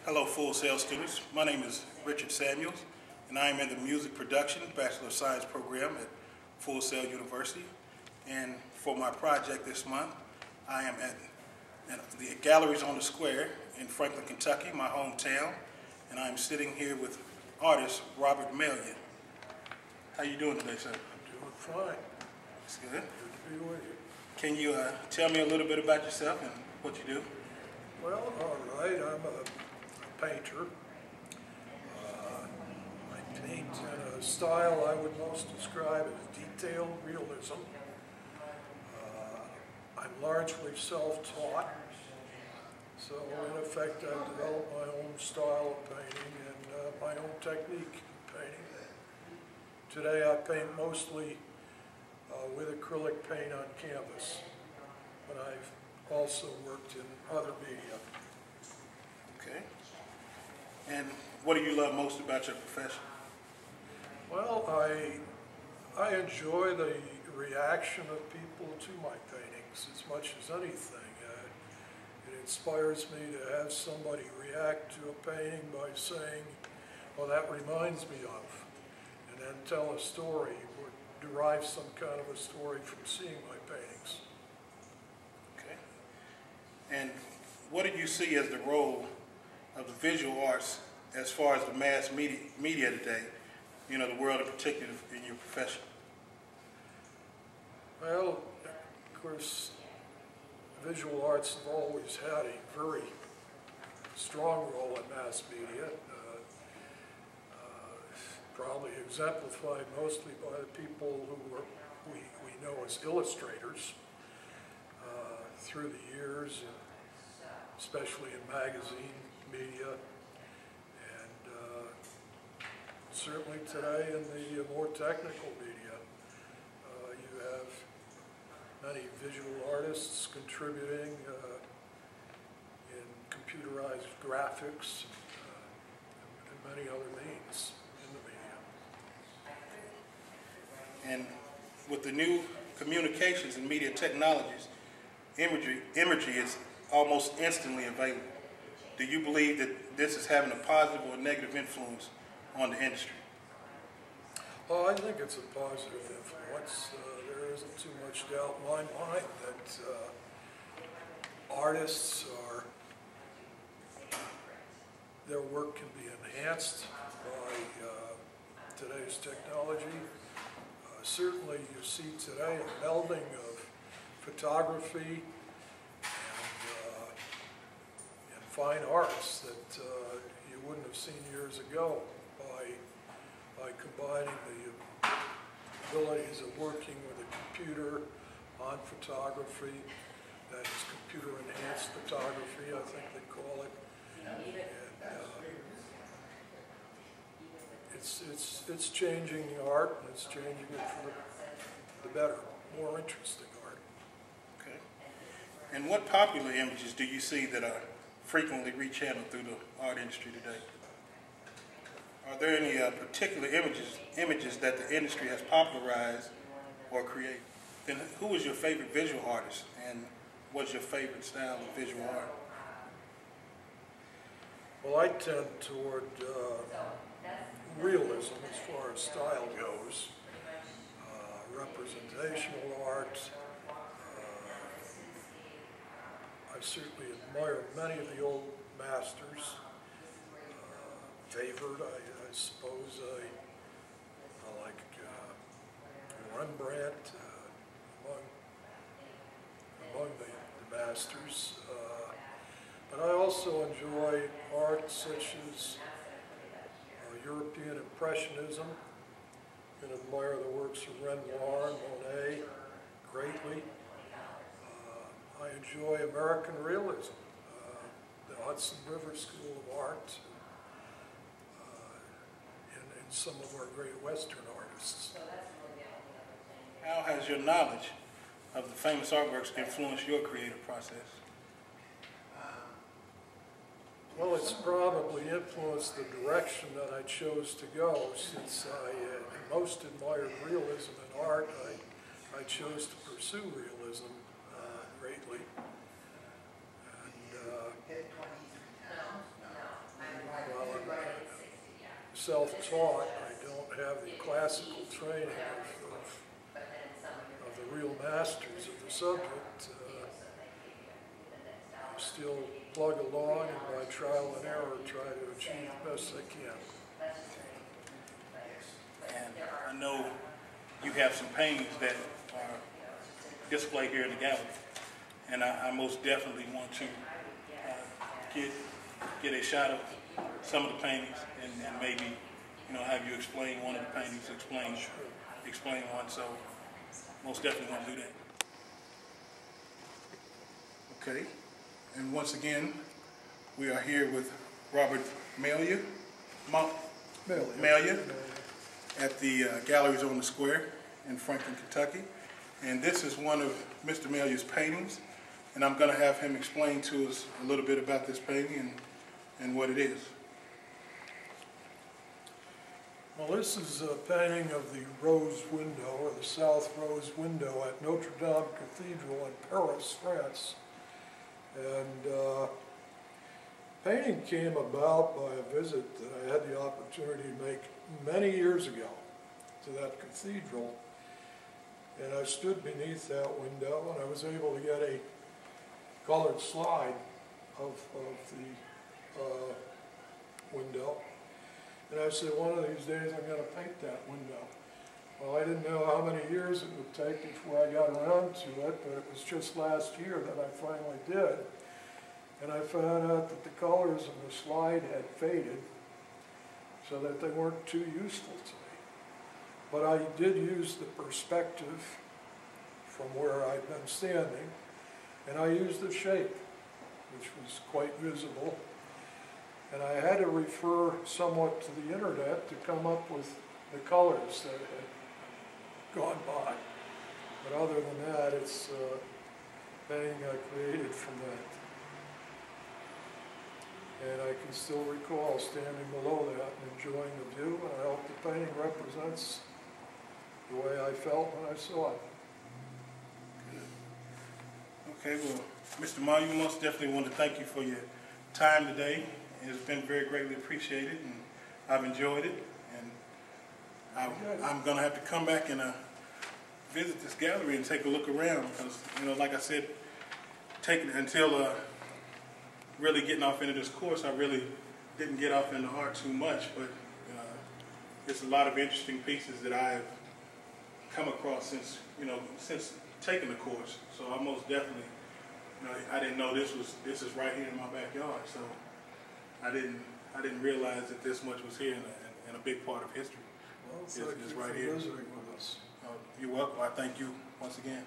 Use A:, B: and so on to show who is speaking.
A: Hello, Fullsail students. My name is Richard Samuels, and I am in the Music Production Bachelor of Science program at Fullsail University. And for my project this month, I am at the Galleries on the Square in Franklin, Kentucky, my hometown, and I'm sitting here with artist Robert Mellion. How you doing today, sir?
B: I'm doing fine.
A: That's good.
B: Good to be with you.
A: Can you tell me a little bit about yourself and what you do?
B: Well, all right. I'm a painter. I paint in a style I would most describe as detailed realism. I'm largely self-taught, so in effect I've developed my own style of painting and my own technique of painting. Today I paint mostly with acrylic paint on canvas, but I've also worked in other media.
A: Okay. And what do you love most about your profession?
B: Well, I enjoy the reaction of people to my paintings as much as anything. It inspires me to have somebody react to a painting by saying, well, that reminds me of, and then tell a story or derive some kind of a story from seeing my paintings.
A: Okay. And what do you see as the role of the visual arts as far as the mass media today, you know, the world in particular in your profession?
B: Well, of course, visual arts have always had a very strong role in mass media, probably exemplified mostly by the people who we know as illustrators through the years, especially in magazine media, and certainly today in the more technical media. You have many visual artists contributing in computerized graphics and many other means in the media.
A: And with the new communications and media technologies, imagery is almost instantly available. Do you believe that this is having a positive or negative influence on the industry?
B: Well, I think it's a positive influence. There isn't too much doubt in my mind that artists their work can be enhanced by today's technology. Certainly you see today a melding of photography and fine arts that you wouldn't have seen years ago by combining the abilities of working with a computer on photography, that is computer-enhanced photography, I think they call it. And, it's changing art, and it's changing it for the better, more interesting art.
A: Okay. And what popular images do you see that are frequently rechanneled through the art industry today? Are there any particular images that the industry has popularized or created? Then who was your favorite visual artist, and what's your favorite style of visual art?
B: Well, I tend toward realism as far as style goes, representational art. I certainly admire many of the old masters. Favored, I suppose, I like Rembrandt among the masters. But I also enjoy art such as European Impressionism, and admire the works of Renoir and Monet greatly. I enjoy American realism, the Hudson River School of Art, and some of our great Western artists.
A: How has your knowledge of the famous artworks influenced your creative process?
B: Well, it's probably influenced the direction that I chose to go. Since I most admired realism in art, I chose to pursue realism greatly. And self-taught. I don't have the classical training of the real masters of the subject. I still plug along and by trial and error try to achieve the best I can.
A: And I know you have some paintings that are displayed here in the gallery, and I most definitely want to get a shot of some of the paintings and maybe, you know, have you explain one of the paintings, explain one. So most definitely want to do that. Okay, and once again, we are here with Robert Melia at the Galleries on the Square in Franklin, Kentucky. And this is one of Mr. Melia's paintings, and I'm going to have him explain to us a little bit about this painting and what it is.
B: Well, this is a painting of the Rose Window, or the South Rose Window at Notre Dame Cathedral in Paris, France. And painting came about by a visit that I had the opportunity to make many years ago to that cathedral. And I stood beneath that window and I was able to get a colored slide of the window. And I said, one of these days I'm going to paint that window. Well, I didn't know how many years it would take before I got around to it, but it was just last year that I finally did. And I found out that the colors of the slide had faded so that they weren't too useful to me. But I did use the perspective from where I'd been standing, and I used the shape, which was quite visible. And I had to refer somewhat to the internet to come up with the colors that had gone by. But other than that, it's a painting I created from that. And I can still recall standing below that and enjoying the view, and I hope the painting represents the way I felt when I saw it.
A: Okay, well, Mr. Melia, we most definitely want to thank you for your time today. It's been very greatly appreciated, and I've enjoyed it. And I'm going to have to come back and visit this gallery and take a look around because, you know, like I said, until really getting off into this course, I really didn't get off into art too much, but it's a lot of interesting pieces that I have come across since taking the course. So I most definitely, I didn't know this is right here in my backyard. So I didn't realize that this much was here in a big part of history.
B: Well, thank you
A: right
B: for
A: here.
B: visiting with us.
A: You're welcome. I thank you once again.